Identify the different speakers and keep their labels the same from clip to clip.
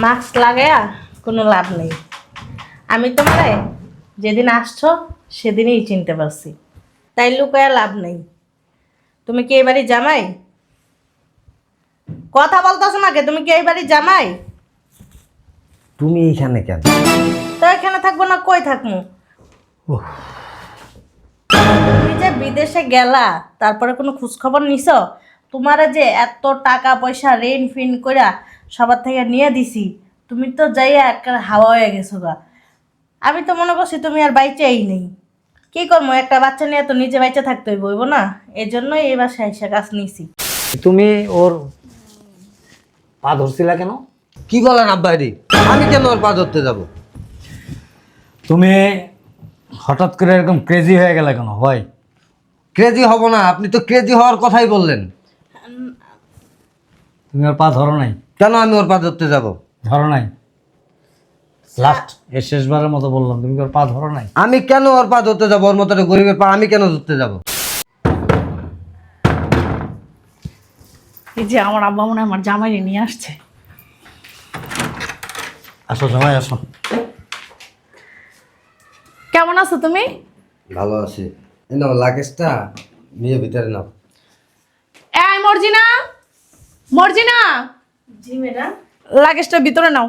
Speaker 1: Mask লাগায়া কোনো লাভ নেই। আমি তোমারে যেদিন আসছো সেদিনই চিনতে পারছি, তাই লুকায়া লাভ নেই। তুমি কি এই বাড়ির জামাই? কথা বলতেছো না কে? তুমি কি এই বাড়ির জামাই?
Speaker 2: তুমি এইখানে কেন?
Speaker 1: তো এখানে থাকবো না কই থাকবো? তুমি যে বিদেশে গেলা তারপরে কোনো খোঁজ খবর নিছো? তোমারে যে এত টাকা পয়সা ঋণ ফিন কইরা সবার থেকে নিয়ে দিছি, তুমি তো যাইয়া একটা হাওয়া হয়ে গেছো গা। আমি তো মনে করছি তুমি আর বাইচেই নেই। কি করবো, একটা বাচ্চা নিয়ে তো নিজে বাইচে থাকতে হইব না, এই জন্যই এই বাসায় এসে কাজ নিছি।
Speaker 2: তুমি ওর পা ধরছিলা কেন?
Speaker 3: কি বলেন আব্বাইরি? আমি কেন ওর পা ধরতে যাব?
Speaker 2: তুমি হঠাৎ করে এরকম ক্রেজি হয়ে গেলে কেন? হয়
Speaker 3: ক্রেজি হব না? আপনি তো ক্রেজি হওয়ার কথাই বললেন।
Speaker 2: তুমি ওর পা ধরো নাই?
Speaker 3: কেন আমি ওর পা ধরতে যাব?
Speaker 2: ধরো নাই? লাস্ট এর শেষবারের মতো বললাম, তুমি কি ওর পা ধরো নাই?
Speaker 3: আমি কেন ওর পা ধরতে যাব? ওর মতো একটা গরিবের পা আমি কেন ধরতে যাব?
Speaker 4: এই যে আমার আব্বা মনে হয় আমার জামাইরে নিয়ে আসছে।
Speaker 2: আসো জামাই আসো।
Speaker 4: কেমন আছো তুমি?
Speaker 3: ভালো আছি। এই নাও লাগেজটা, নিয়ে ভিতরে নাও।
Speaker 4: এই মর্জিনা, মর্জিনা,
Speaker 1: জি ম্যাডাম।
Speaker 4: লাগেজটা ভিতরে নাও।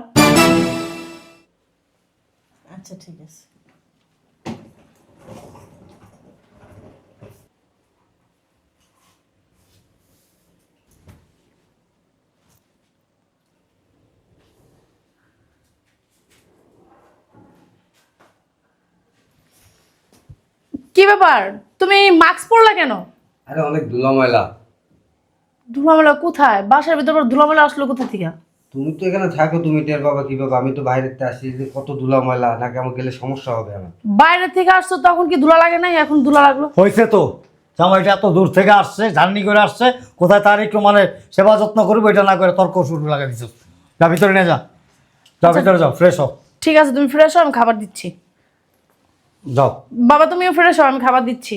Speaker 1: আচ্ছা ঠিক আছে।
Speaker 4: কি ব্যাপার, তুমি মাস্ক পরলা কেন?
Speaker 3: আরে অনেক ধুলা ময়লা।
Speaker 4: ধুলামেলা কোথায়? বাসার ভিতর ধুলামেলা আসলো কোথা থেকে?
Speaker 3: তুমি তো এখানে থাকো, তুমি টের পাবা কিভাবে? আমি তো বাইরেতে আসি, যে কত ধুলা ময়লা, নাকি আমার গেলে সমস্যা হবে আমার।
Speaker 4: বাইরে থেকে আসছো তখন কি ধুলা লাগে নাই? এখন ধুলা লাগলো?
Speaker 2: হয়েছে তো, জামাইটা এত দূর থেকে আসছে, জার্নি করে আসছে, কোথায় তার একটু মানে সেবা যত্ন করবো, এটা না করে তর্ক শুরু লাগাই দিচ্ছ। যা ভিতরে নিয়ে যা, যা ভিতরে যাও, ফ্রেশ হও।
Speaker 4: ঠিক আছে, তুমি ফ্রেশ হও, আমি খাবার দিচ্ছি।
Speaker 2: যাও।
Speaker 4: বাবা তুমিও ফ্রেশ হও, আমি খাবার দিচ্ছি।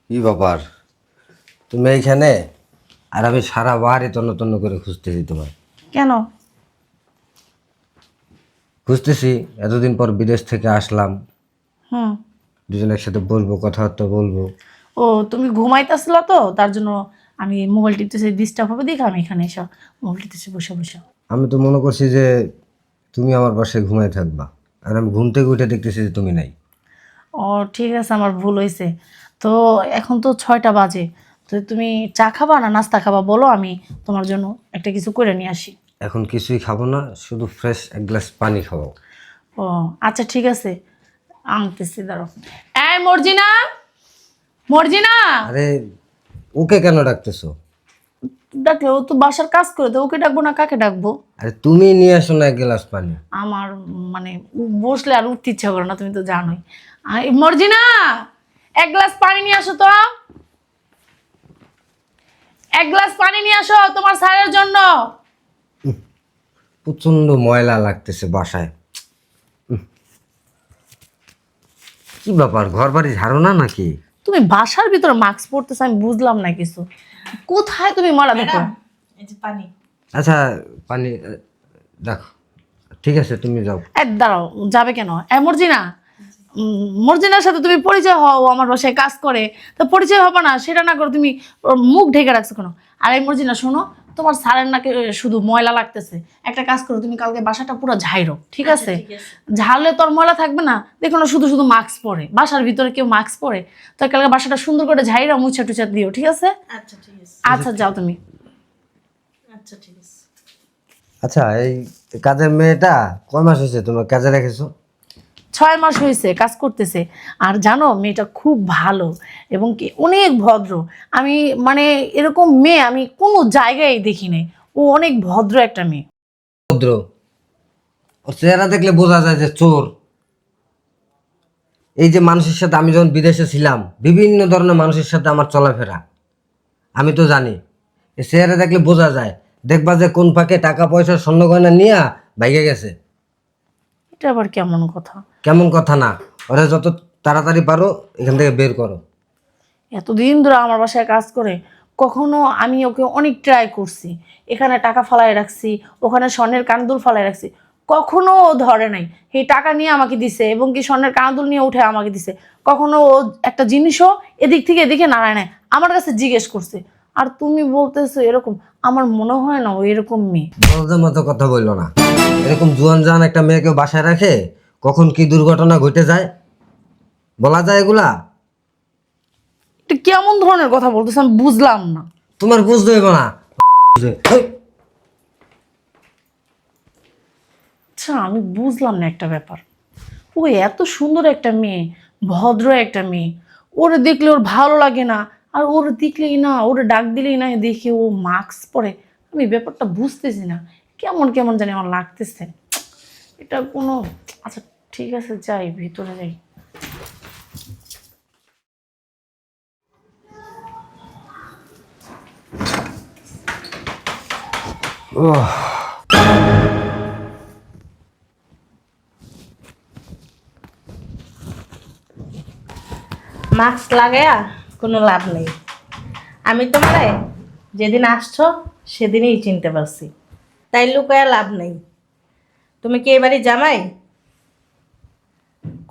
Speaker 3: কি ব্যাপার, তুমি এইখানে? আর আমি সারা বাড়ি তন্ন তন্ন করে খুঁজতেছি তোমার।
Speaker 4: কেন?
Speaker 3: খুঁজতেছি, এতদিন পর বিদেশ থেকে আসলাম,
Speaker 4: হুম।
Speaker 3: দুজন একসাথে বলবো, কথাবার্তা বলবো।
Speaker 4: ও তুমি ঘুমাইতেছিল তো, তার জন্য আমি মোবাইল টিপতেছি, ডিস্টার্ব হবে দেখে আমি এখানে এসে মোবাইল টিপতেছি বসে বসে।
Speaker 3: আমি তো মনে করছি যে তুমি আমার পাশে ঘুমায় থাকবা, আর আমি ঘুম থেকে উঠে দেখতেছি যে তুমি নাই।
Speaker 4: ও ঠিক আছে, আমার ভুল হয়েছে। তো এখন তো 6টা বাজে, তো তুমি চা খাবা না নাস্তা খাবা বলো, আমি তোমার জন্য একটা কিছু করে নিয়ে আসি।
Speaker 3: এখন কিছুই খাবো না, শুধু ফ্রেশ এক গ্লাস পানি খাবো।
Speaker 4: ও আচ্ছা ঠিক আছে, আনতেছি, দাঁড়াও। এই মর্জিনা, মর্জিনা।
Speaker 3: আরে ওকে কেন ডাকতেছো?
Speaker 4: ডাকলে ও তো বাসার কাজ করে, তো ওকে ডাকবো না কাকে ডাকবো?
Speaker 3: আরে তুমি নিয়ে আসো না এক গ্লাস পানি।
Speaker 4: আমার মানে বসলে আর উঠতে ইচ্ছা করে না, তুমি তো জানোই। মর্জিনা, এক গ্লাস পানি নিয়ে আসো তো, এক গ্লাস পানি নিয়ে আসো তোমার স্যারের জন্য।
Speaker 3: প্রচন্ড ময়লা লাগতেছে বাসায়। কি ব্যাপার, ঘর বাড়ি ঝাড়ো না নাকি?
Speaker 4: তুমি বাসার ভিতরে মাস্ক পরতেছ, আমি বুঝলাম না কিছু। কোথায় তুমি ময়লা দেখো?
Speaker 1: এই যে পানি।
Speaker 3: আচ্ছা পানি দেখো, ঠিক আছে তুমি যাও।
Speaker 4: দাঁড়াও, যাবে কেন? মর্জিনা, মর্জিনার সাথে তুমি পরিচয় হও, ও আমার বাসায় কাজ করে, তো পরিচয় হবে না? সেটা না করে তুমি ওর মুখ ঢেকে রাখছো কেন? আর এই মর্জিনা শোনো, তোমার স্যারের নাকি শুধু ময়লা লাগতেছে, একটা কাজ করো, তুমি কালকে বাসাটা পুরো ঝাইরো, ঠিক আছে?
Speaker 1: ঠিক আছে।
Speaker 4: ঝাড়লে তোর ময়লা থাকবে না। দেখো না, শুধু শুধু মাস্ক পরে, বাসার ভিতরে কেউ মাস্ক পরে? তো কালকে বাসাটা সুন্দর করে ঝাইরা মুছা টুচা দিও, ঠিক আছে?
Speaker 1: আচ্ছা ঠিক আছে।
Speaker 4: আচ্ছা যাও তুমি।
Speaker 1: আচ্ছা ঠিক আছে।
Speaker 3: আচ্ছা এই কাজের মেয়েটা কয় মাস হয়েছে তোমার কাজে রেখেছো?
Speaker 4: 6 মাস হয়েছে কাজ করতেছে। আর জানো, মেয়েটা খুব ভালো এবং কি অনেক ভদ্র। আমি মানে এরকম মেয়ে আমি কোনো জায়গায় দেখি নাই। ও অনেক ভদ্র একটা মেয়ে।
Speaker 3: ভদ্র? ওর চেহারা দেখলে বোঝা যায় যে চোর। এই যে মানুষের সাথে আমি যখন বিদেশে ছিলাম, বিভিন্ন ধরনের মানুষের সাথে আমার চলাফেরা, আমি তো জানি। এই চেহারা দেখলে বোঝা যায়, দেখবা যে কোন ফাঁকে টাকা পয়সা স্বর্ণ গয়না নিয়ে ভাইগে গেছে।
Speaker 4: এটা আবার কেমন কথা?
Speaker 3: কেমন কথা না, ওরা যত তাড়াতাড়ি পারো এখান থেকে বের করো।
Speaker 4: এতদিন ধরে আমার বাসায় কাজ করে, কখনো আমি ওকে অনেক ট্রাই করছি, এখানে টাকা ফালাই রাখছি, ওখানে স্বর্ণের কানদুল ফালাই রাখছি, কখনো ও ধরে নাই। এই টাকা নিয়ে আমাকে দিছে এবং কি স্বর্ণের কানদুল নিয়ে উঠে আমাকে দিছে। কখনো ও একটা জিনিসও এদিক থেকে এদিকে নাড়ায় নাই, আমার কাছে জিজ্ঞেস করছে। আর তুমি বলতেছো এরকম, আমার মনে হয় না ও এরকম মেয়ে।
Speaker 3: বলদের মতো কথা বললো না। এরকম জুয়ান জান একটা মেয়েকে বাসায় রাখে, কখন কি দুর্ঘটনা ঘটে যায় বলা যায় এগুলা?
Speaker 4: এটা কেমন ধরনের কথা বলতেছে আমি বুঝলাম না।
Speaker 3: তোমার বুঝতে হইব না। হেই,
Speaker 4: আচ্ছা আমি বুঝলাম না একটা ব্যাপার, ও এত সুন্দর একটা মেয়ে, ভদ্র একটা মেয়ে, ওরে দেখলে ওর ভালো লাগে না, আর ওর দেখলেই না, ওরে ডাক দিলেই না দেখে ও মাস্ক পরে। আমি ব্যাপারটা বুঝতেছি না, কেমন কেমন জানি আমার লাগতেছে এটা কোনো। আচ্ছা ঠিক আছে, যাই ভিতরে যাই।
Speaker 1: মাস্ক লাগায়া কোনো লাভ নেই। আমি তোমারে যেদিন আসছো সেদিনই চিনতে পারছি, তাই লুকায়া লাভ নেই। তুমি কি এই বাড়ির জামাই?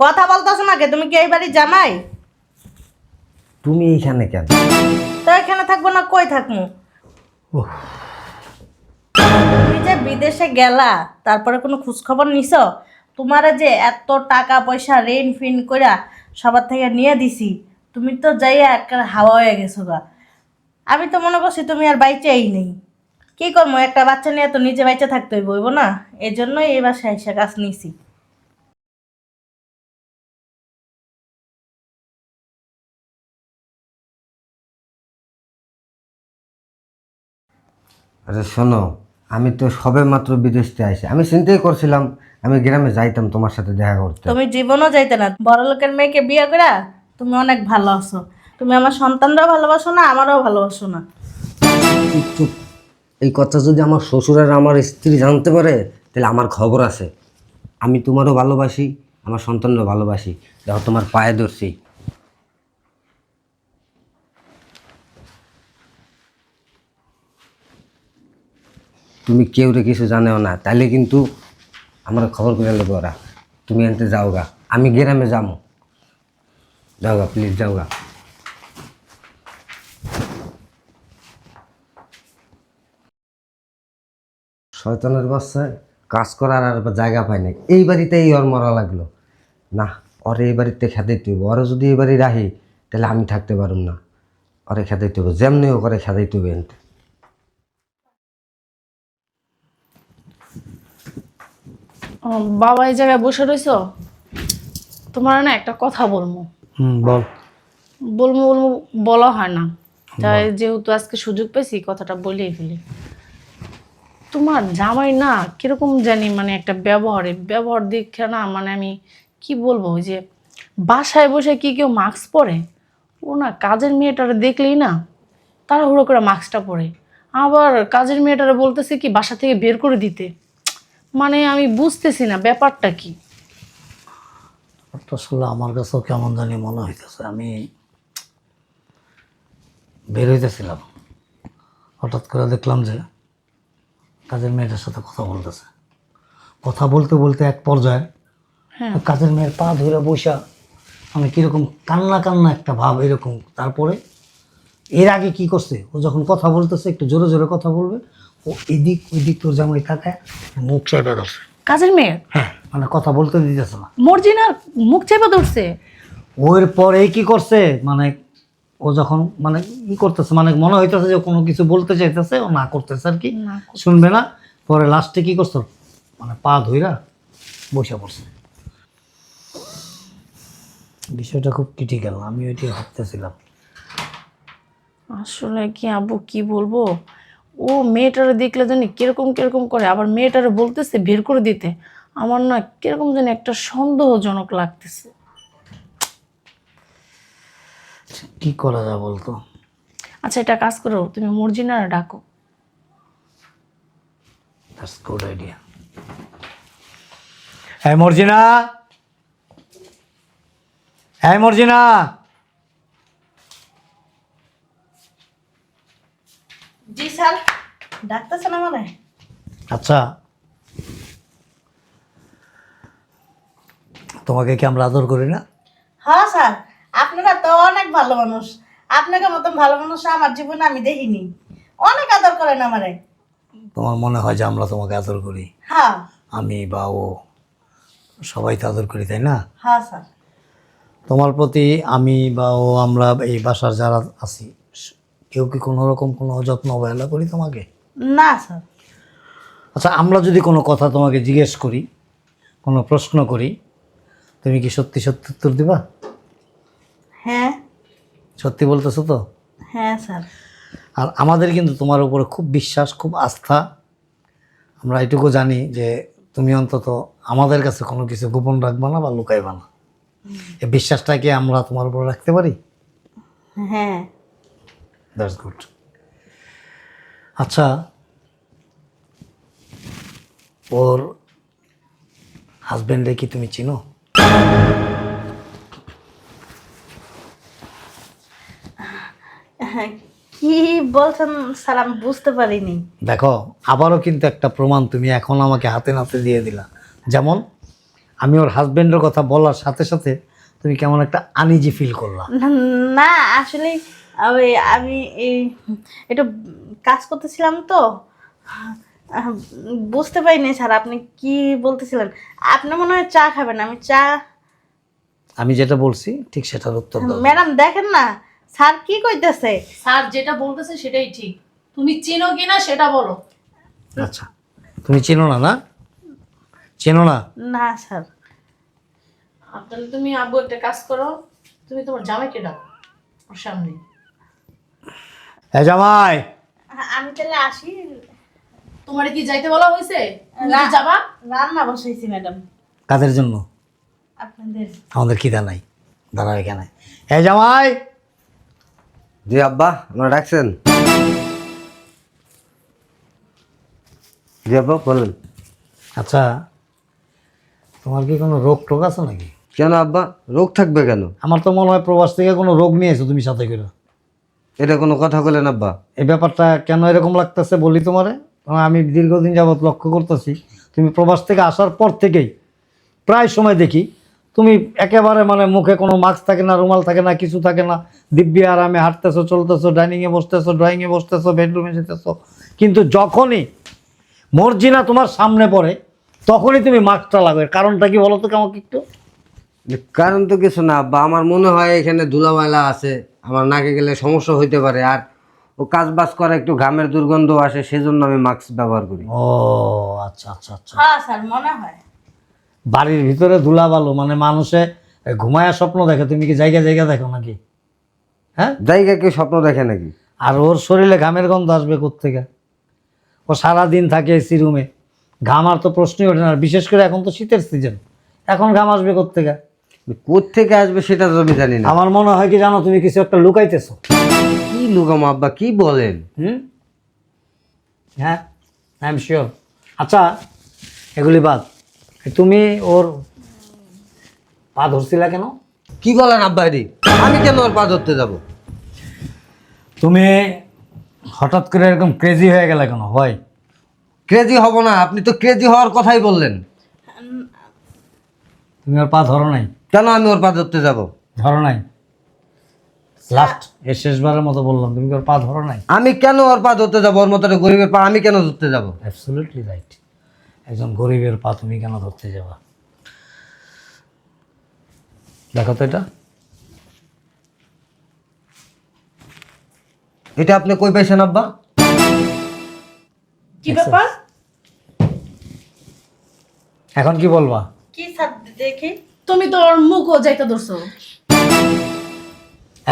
Speaker 1: কথা বলতেছো না কে? তুমি কি এই বাড়ির জামাই?
Speaker 3: তুমি এইখানে কেন?
Speaker 1: তো এখানে থাকবো না কই থাকবো? তুমি যে বিদেশে গেলা তারপরে কোনো খোঁজ খবর নিছো? তোমারে যে এত টাকা পয়সা ঋণ ফিন কইরা সবার থেকে নিয়ে দিছি, তুমি তো যাইয়া একটা হাওয়া হয়ে গেছো গা। আমি তো মনে করছি তুমি আর বাইচেই নেই। কি করবো, একটা বাচ্চা নিয়ে তো নিজে বাইচে থাকতে হইব না? এই জন্যই এই বাসায় এসে কাজ নিছি।
Speaker 3: আরে শোনো, আমি তো সবে মাত্র বিদেশ থেকে আসি। আমি চিন্তাই করছিলাম আমি গ্রামে যাইতাম তোমার সাথে দেখা করতে।
Speaker 1: তুমি জীবনও যাইতে না, বড় লোকের মেয়েকে বিয়ে করা তুমি অনেক ভালো আছো। তুমি আমার সন্তানরাও ভালোবাসো না, আমারও ভালোবাসো না।
Speaker 3: চুপ চুপ। এই কথা যদি আমার শ্বশুর আর আমার স্ত্রী জানতে পারে তাহলে আমার খবর আছে। আমি তোমারও ভালোবাসি, আমার সন্তানও ভালোবাসি। দেখো তোমার পায়ে ধরছি। তুমি কেউ রে কিছু জানেও না, তাইলে কিন্তু আমার খবর করে নেবো ওরা। তুমি আনতে যাও গা, আমি গ্রামে যাবো। যাও গা, প্লিজ যাও গা। শয়তানের বাচ্চায় কাজ করার আর জায়গা পায় নাই, এই বাড়িতেই ওর মরা লাগলো। না, ওরে এই বাড়িতে খেদাইতে হইব। ওরে যদি এই বাড়ি রাখি তাহলে আমি থাকতে পারুম না। ওরে খেদাইতে হইব, যেমনি ও করে খেদাইতে হইবে এনতে।
Speaker 4: বাবা এই জায়গায় বসে রইছো, তোমার না একটা কথা বলবো।
Speaker 2: বল।
Speaker 4: বলবো বলবো বলা হয় না, তাই যেহেতু আজকে সুযোগ পেয়েছি কথাটা বলেই ফেলি। তোমার জামাই না কিরকম জানি মানে একটা ব্যবহার দেখে না, মানে আমি কি বলবো, ওই যে বাসায় বসে কি কেউ মাস্ক পরে, ও না কাজের মেয়েটারে দেখলেই না তাড়াহুড়ো করে মাস্কটা পরে, আবার কাজের মেয়েটারে বলতেছে কি বাসা থেকে বের করে দিতে। মানে আমি বুঝতেছি না ব্যাপারটা কি।
Speaker 2: আসলে আমার কাছেও কেমন জানি মনে হইতেছে। আমি বের হইতেছিলাম, হঠাৎ করে দেখলাম যে কাজের মেয়েটার সাথে কথা বলতেছে। কথা বলতে বলতে এক পর্যায়ে
Speaker 4: হ্যাঁ
Speaker 2: কাজের মেয়ের পা ধরে বসা, আমি কীরকম কান্না কান্না একটা ভাব এরকম। তারপরে এর আগে কি করছে, ও যখন কথা বলতেছে একটু জোরে জোরে কথা বলবে, ও এদিক ওইদিক তোর জামাই তাকায় মুখ চেপে ধরছে।
Speaker 4: কাজের মেয়ের
Speaker 2: হ্যাঁ, মানে কথা বলতে দিতেছে না।
Speaker 4: মর্জিনার মুখ চেপে ধরছে।
Speaker 2: ওর পরে কি করছে, মানে ও যখন মানে করতেছে, মানে মনে হইতেছে যে কোনো কিছু বলতে চাইতেছে, ও না করতেছে আর কি,
Speaker 4: না
Speaker 2: শুনবে না। পরে লাস্টে কি করছো, মানে পা ধইরা বসে পড়ছে। বিষয়টা খুব ক্রিটিক্যাল, আমি ওইটাই ভাবতেছিলাম।
Speaker 4: আসলে কি আব্বু কি বলবো, ও মেয়েটারে দেখলে জানি কিরকম কিরকম করে, আবার মেয়েটারে বলতেছে বের করে দিতে। আমার না কিরকম জানি একটা সন্দেহজনক লাগতেছে।
Speaker 2: কি করা যায় বলতো?
Speaker 4: আচ্ছা এটা কাজ করো, তুমি মর্জিনারে ডাকো।
Speaker 2: That's good idea. হ্যাঁ মর্জিনা, হ্যাঁ মর্জিনা,
Speaker 1: জি স্যার, ডাকতেছেন আমারে?
Speaker 2: আচ্ছা, তোমাকে কি আমরা আদর করি না?
Speaker 1: হ্যাঁ স্যার, আপনারা তো অনেক ভালো মানুষ। আপনাকে মতন ভালো মানুষ আমার জীবনে আমি দেখিনি। অনেক আদর করেন আমারে।
Speaker 2: তোমার মনে হয় যে আমরা তোমাকে আদর করি?
Speaker 1: হ্যাঁ
Speaker 2: আমি বা ও সবাই তো আদর করি, তাই না?
Speaker 1: হ্যাঁ স্যার।
Speaker 2: তোমার প্রতি আমি বা ও, আমরা এই বাসার যারা আছি, কেউ কি কোনো রকম কোনো অযত্ন অবহেলা করি তোমাকে?
Speaker 1: না স্যার।
Speaker 2: আচ্ছা, আমরা যদি কোনো কথা তোমাকে জিজ্ঞেস করি, কোনো প্রশ্ন করি, তুমি কি সত্যি সত্যি উত্তর দিবা?
Speaker 1: হ্যাঁ
Speaker 2: সত্যি বলতেছো তো?
Speaker 1: হ্যাঁ স্যার।
Speaker 2: আর আমাদের কিন্তু তোমার উপরে খুব বিশ্বাস, খুব আস্থা। আমরা এটুকু জানি যে তুমি অন্তত আমাদের কাছে কোনো কিছু গোপন রাখবা না বা লুকাইবা না। এই বিশ্বাসটাকে আমরা তোমার উপর রাখতে পারি?
Speaker 1: হ্যাঁ।
Speaker 2: That's good. আচ্ছা, ওর হাজবেন্ডে কি তুমি চিনো?
Speaker 1: হ্যাঁ, কি বলছেন স্যার, আমি বুঝতে পারিনি।
Speaker 2: দেখো, আবারও কিন্তু একটা প্রমাণ তুমি এখন আমাকে হাতে নাতে দিয়ে দিলা। যেমন আমি ওর হাজবেন্ডের কথা বলার সাথে সাথে তুমি কেমন একটা আনইজি ফিল করলা।
Speaker 1: না আসলে ওই আমি এই একটু কাজ করতেছিলাম তো, বুঝতে পারিনি স্যার আপনি কি বলতেছিলেন। আপনি মনে হয় চা খাবেন, আমি চা।
Speaker 2: আমি যেটা বলছি ঠিক সেটার উত্তর দাও।
Speaker 1: ম্যাডাম দেখেন না স্যার কি কইতেছে।
Speaker 4: স্যার যেটা বলতেছে সেটাই ঠিক, তুমি চিনো কিনা সেটা বলো।
Speaker 2: আচ্ছা, তুমি চেনো না? না চেনো না?
Speaker 1: না স্যার।
Speaker 4: তাহলে তুমি আব্বু একটা কাজ করো, তুমি তোমার জামাইকে ডাকো ওর সামনে।
Speaker 2: এ জামাই,
Speaker 1: আমি তাহলে আসি।
Speaker 4: তোমারে কি যাইতে বলা হয়েছে? তুমি কি
Speaker 1: না।
Speaker 4: যাবা?
Speaker 1: রান্না বসাইছি ম্যাডাম
Speaker 2: কাদের জন্য?
Speaker 1: আপনাদের।
Speaker 2: আমাদের খিদা নাই, দাঁড়াও এখানে। এ জামাই,
Speaker 3: জি আব্বা, আপনারা ডাকছেন? জি আব্বা বলেন।
Speaker 2: আচ্ছা, তোমার কি কোনো রোগ টোগ আছে নাকি?
Speaker 3: কেন আব্বা, রোগ থাকবে কেন?
Speaker 2: আমার তো মনে হয় প্রবাস থেকে কোনো রোগ নিয়ে এসো তুমি সাথে করে।
Speaker 3: এটা কোনো কথা বলেন আব্বা?
Speaker 2: এই ব্যাপারটা কেন এরকম লাগতেছে বলি তোমারে। কারণ আমি দীর্ঘদিন যাবৎ লক্ষ্য করতেছি, তুমি প্রবাস থেকে আসার পর থেকেই প্রায় সময় দেখি তুমি একেবারে মানে মুখে কোনো মাস্ক থাকে না, রুমাল থাকে না, কিছু থাকে না, দিব্যি আরামে হাঁটতেছো, চলতেছো, ডাইনিংয়ে বসতেছো, ড্রয়িংয়ে বসতেছো, বেডরুমে যেতেছো। কিন্তু যখনই মর্জিনা তোমার সামনে পড়ে তখনই তুমি মাস্কটা লাগাও। এর কারণটা কি বলো তো আমাকে একটু?
Speaker 3: কারণ তো কিছু না আব্বা, আমার মনে হয় এখানে ধুলামালা আছে, আমার নাকে গেলে সমস্যা হইতে পারে। আর ও কাজ বাজ করে একটু ঘামের দুর্গন্ধ আসে, সেজন্য আমি মাস্ক ব্যবহার করি।
Speaker 2: ও আচ্ছা আচ্ছা আচ্ছা।
Speaker 1: হ্যাঁ স্যার মনে হয়।
Speaker 2: বাড়ির ভিতরে ধুলা বালু মানে মানুষে ঘুমায়া স্বপ্ন দেখে, তুমি কি জায়গা জায়গা দেখো নাকি? হ্যাঁ,
Speaker 3: জায়গা কেউ স্বপ্ন দেখে নাকি?
Speaker 2: আর ওর শরীরে ঘামের গন্ধ আসবে কোত্থেকে? ও সারাদিন থাকে এসি রুমে, ঘাম আর তো প্রশ্নই ওঠে না। আর বিশেষ করে এখন তো শীতের সিজন, এখন ঘাম আসবে কোত্থেকে?
Speaker 3: কোত্থেকে আসবে সেটা তো আমি জানি না।
Speaker 2: আমার মনে হয় কি জানো, তুমি কিছু একটা লুকাইতেছো।
Speaker 3: কি লুকাম আব্বা, কি বলেন?
Speaker 2: হ্যাঁ, আই এম শিওর। আচ্ছা, এগুলি বাদ, তুমি ওর পা ধরছিলা কেন?
Speaker 3: কি বলেন আব্বা এটি? আমি কেন ওর পা ধরতে যাব?
Speaker 2: তুমি হঠাৎ করে এরকম ক্রেজি হয়ে গেলে কেন? হয়
Speaker 3: ক্রেজি হব না, আপনি তো ক্রেজি হওয়ার কথাই বললেন।
Speaker 2: তুমি ওর পা ধরো নাই?
Speaker 3: কেন আমি ওর পা ধরতে যাব?
Speaker 2: ধরো নাই? লাস্ট এর শেষবারের মতো বললাম, তুমি কি ওর পা ধরো নাই?
Speaker 3: আমি কেন ওর পা ধরতে যাব? ওর মতো একটা গরিবের পা আমি কেন ধরতে যাব?
Speaker 2: Absolutely right. একজন গরিবের পা তুমি কেন ধরতে যাবা? দেখো তো এটা।
Speaker 3: এটা আপনি কই পাইছেন আব্বা?
Speaker 4: কি ব্যাপার?
Speaker 2: এখন কি বলবা?
Speaker 1: কি স্যার দেখি।
Speaker 4: তুমি তো ওর মুখও যাইতে ধরছো।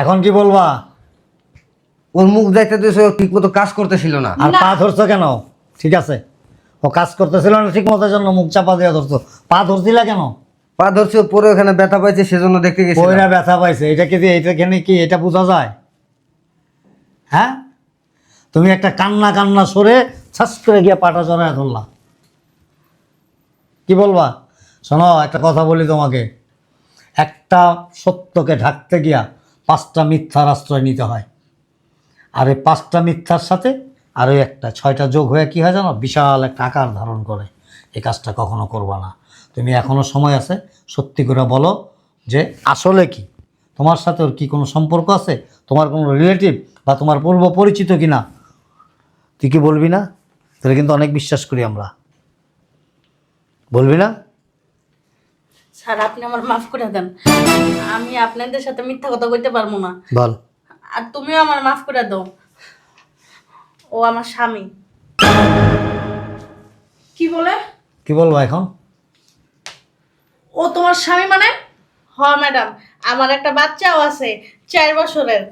Speaker 2: এখন কি বলবা?
Speaker 3: ওর মুখ দেখতে দিয়েছে, ও ঠিক মতো কাজ করতেছিল না।
Speaker 2: আর
Speaker 4: না।
Speaker 2: পা ধরছো কেন? ঠিক আছে, ও কাজ করতেছিল না ঠিক মতো, জন্য মুখ চাপা দিয়ে ধরছো। পা ধরছিলা কেন?
Speaker 3: পা ধরছে, পরে ওখানে ব্যথা পাইছে, সেজন্য দেখতে গেছি।
Speaker 2: পয়রা ব্যথা পাইছে, এটা কি এইটাখানে কি এটা বোঝা যায়? হ্যাঁ, তুমি একটা কান্না কান্না সরে ছাস করে গিয়ে পাটা জড়ায় ধরলা। কি বলবা? শোনো, একটা কথা বলি তোমাকে, একটা সত্যকে ঢাকতে গিয়া 5টা মিথ্যার আশ্রয় নিতে হয়। আর এই 5টা মিথ্যার সাথে আর ওই একটা 6টা যোগ হয়ে কী হয় জানো, বিশাল একটা আকার ধারণ করে। এই কাজটা কখনো করবা না। তুমি এখনও সময় আছে, সত্যি করে বলো যে আসলে কি তোমার সাথে ওর কি কোনো সম্পর্ক আছে, তোমার কোনো রিলেটিভ বা তোমার পূর্ব পরিচিত কি না। তুই কি বলবি না? তোরা কিন্তু অনেক বিশ্বাস করি আমরা। বলবি না?
Speaker 1: স্যার আপনি আমার মাফ করে দেন, আমি আপনাদের সাথে মিথ্যা কথা কইতে পারবো না।
Speaker 2: বল।
Speaker 1: আর তুমিও আমার মাফ করে দাও, ও আমার স্বামী।
Speaker 4: কি বলে?
Speaker 2: কি বলবো এখন?
Speaker 4: ও তোমার স্বামী মানে?
Speaker 1: হ ম্যাডাম, আমার একটা বাচ্চাও আছে 4 বছরের।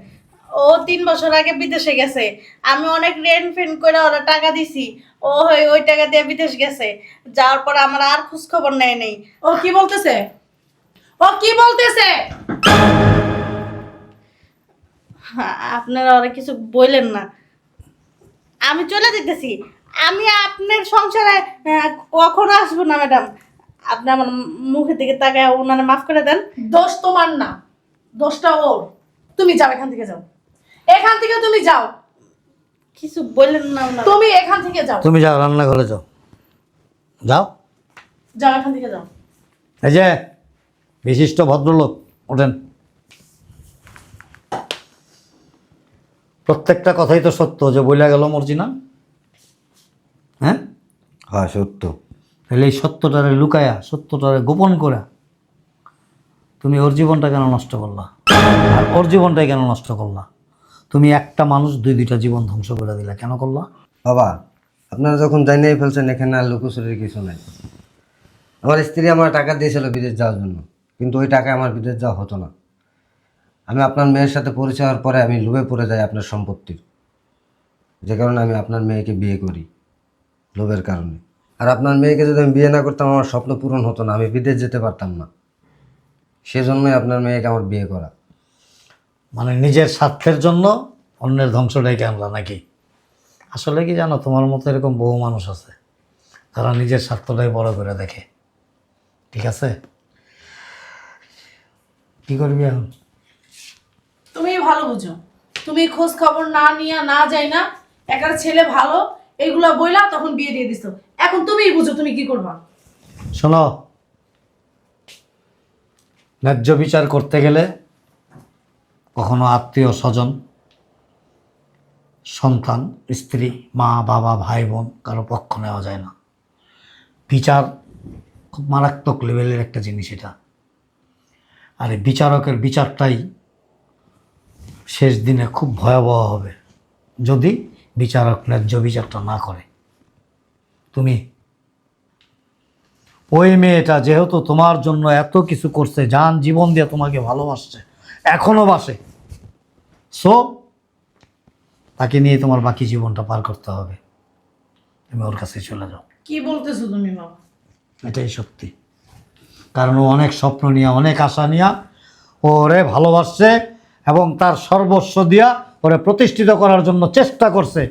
Speaker 1: ও 3 বছর আগে বিদেশে গেছে। আমি অনেক রেন্ট ফেন্ট করে ওরা টাকা দিছি, ও ওই টাকা দিয়ে বিদেশ গেছে। যাওয়ার পর আমার আর খোঁজ খবর নেয় নেই।
Speaker 4: ও কি বলতেছে? ও কি বলতেছে?
Speaker 1: আপনারা ওরা কিছু বললেন না, আমি চলে যেতেছি। আমি আপনার সংসারে কখনো আসবো না ম্যাডাম। আপনি আমার মুখের দিকে তাকায় ওনারা মাফ করে দেন।
Speaker 4: দোষ তোমার না, দোষটা ওর। তুমি যাও, এখান থেকে যাও, এখান থেকে তুমি যাও,
Speaker 1: কিছু বললেন না ওনারা।
Speaker 4: তুমি এখান থেকে যাও,
Speaker 2: তুমি যাও, রান্নাঘরে যাও, যাও।
Speaker 4: যাও এখান থেকে যাও।
Speaker 2: এই যে বিশিষ্ট ভদ্রলোক, ওঠেন। প্রত্যেকটা কথাই তো সত্য যে বইলা গেল মর্জিনা। হ্যাঁ,
Speaker 3: হ্যাঁ সত্য।
Speaker 2: তাহলে এই সত্যটারে লুকায়া, সত্যটারে গোপন করে তুমি ওর জীবনটা কেন নষ্ট করলা, আর ওর জীবনটাই কেন নষ্ট করলা? তুমি একটা মানুষ 2-2টা জীবন ধ্বংস করে দিলা, কেন করলা?
Speaker 3: বাবা, আপনারা যখন জানিয়ে ফেলছেন এখানে আর লুকোচুরির কিছু নাই। আমার স্ত্রী আমার টাকা দিয়েছিল বিদেশ যাওয়ার জন্য, কিন্তু ওই টাকায় আমার বিদেশ যাওয়া হতো না। আমি আপনার মেয়ের সাথে পরিচয় হওয়ার পরে আমি লোভে পড়ে যাই আপনার সম্পত্তির, যে কারণে আমি আপনার মেয়েকে বিয়ে করি, লোভের কারণে। আর আপনার মেয়েকে যদি আমি বিয়ে না করতাম আমার স্বপ্ন পূরণ হতো না, আমি বিদেশ যেতে পারতাম না। সেজন্যই আপনার মেয়েকে আমার বিয়ে করা।
Speaker 2: মানে নিজের স্বার্থের জন্য অন্যের ধ্বংস ডেকে আনলা নাকি? আসলে কি জানো, তোমার মতো এরকম বহু মানুষ আছে তারা নিজের স্বার্থটাই বড় করে দেখে। ঠিক আছে, কি করবি এখন?
Speaker 4: তুমি ভালো বুঝো, তুমি খোঁজ খবর না নিয়ে না যাই না, একটা ছেলে ভালো এইগুলা বইলা তখন বিয়ে দিয়ে দিছো। এখন তুমিই বুঝো তুমি কি করবা।
Speaker 2: শোনো, ন্যায্য বিচার করতে গেলে কখনো আত্মীয় স্বজন, সন্তান, স্ত্রী, মা বাবা, ভাই বোন কারো পক্ষ নেওয়া যায় না। বিচার খুব মারাত্মক লেভেলের একটা জিনিস এটা। আর এই বিচারকের বিচারটাই শেষ দিনে খুব ভয়াবহ হবে যদি বিচারক ন্যায্য বিচারটা না করে। তুমি ওই মেয়েটা যেহেতু তোমার জন্য এত কিছু করছে, জান জীবন দিয়ে তোমাকে ভালোবাসছে, এখনো বাসে, সো তাকে নিয়ে তোমার বাকি জীবনটা পার করতে হবে। তুমি ওর কাছে চলে যাও।
Speaker 4: কি বলতেছো তুমি বাবা?
Speaker 2: এটাই সত্যি। কারণ ও অনেক স্বপ্ন নিয়ে, অনেক আশা নিয়ে ওরে ভালোবাসছে এবং তার সর্বস্ব দিয়া ওরে প্রতিষ্ঠিত করার জন্য চেষ্টা করছে।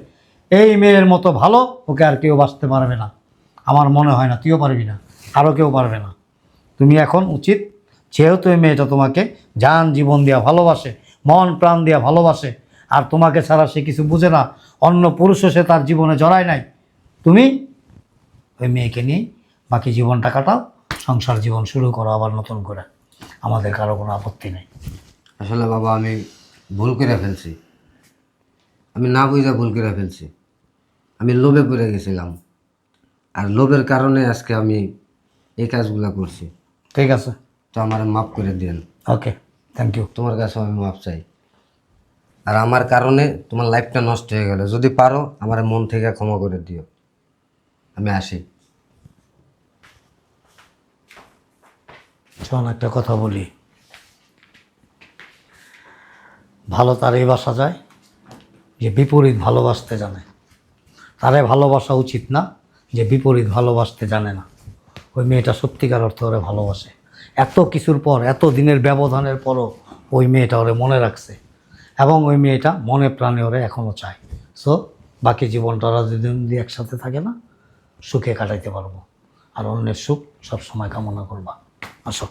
Speaker 2: এই মেয়ের মতো ভালো ওকে আর কেউ বাঁচতে পারবে না, আমার মনে হয় না। তুইও পারবি না, আরও কেউ পারবে না। তুমি এখন উচিত, যেহেতু এই মেয়েটা তোমাকে জান জীবন দিয়া ভালোবাসে, মন প্রাণ দিয়া ভালোবাসে, আর তোমাকে ছাড়া সে কিছু বুঝে না, অন্য পুরুষও সে তার জীবনে জড়ায় নাই, তুমি ওই মেয়েকে নিয়ে বাকি জীবনটা কাটাও, সংসার জীবন শুরু করো আবার নতুন করে। আমাদের কারো কোনো আপত্তি নেই।
Speaker 3: আসলে বাবা আমি ভুল করে ফেলছি, আমি না বুঝা ভুল করে ফেলছি। আমি লোভে পড়ে গেছিলাম, আর লোভের কারণে আজকে আমি এই কাজগুলো করছি।
Speaker 2: ঠিক আছে,
Speaker 3: তো আমার মাফ করে দিন।
Speaker 2: ওকে, থ্যাংক ইউ।
Speaker 3: তোমার কাছে আমি মাফ চাই। আর আমার কারণে তোমার লাইফটা নষ্ট হয়ে গেল, যদি পারো আমার মন থেকে ক্ষমা করে দিও। আমি আসি।
Speaker 2: শোন, একটা কথা বলি, ভালো তারই বাসা যায় যে বিপরীত ভালোবাসতে জানে। তারে ভালোবাসা উচিত না যে বিপরীত ভালোবাসতে জানে না। ওই মেয়েটা সত্যিকার অর্থে ওরে ভালোবাসে। এত কিছুর পর, এত দিনের ব্যবধানের পরও ওই মেয়েটা ওরে মনে রাখছে এবং ওই মেয়েটা মনে প্রাণে ওরে এখনও চায়। সো বাকি জীবনটা ওরা যদি একসাথে থাকে না, সুখে কাটাইতে পারবো। আর অন্যের সুখ সবসময় কামনা করবা। আসো।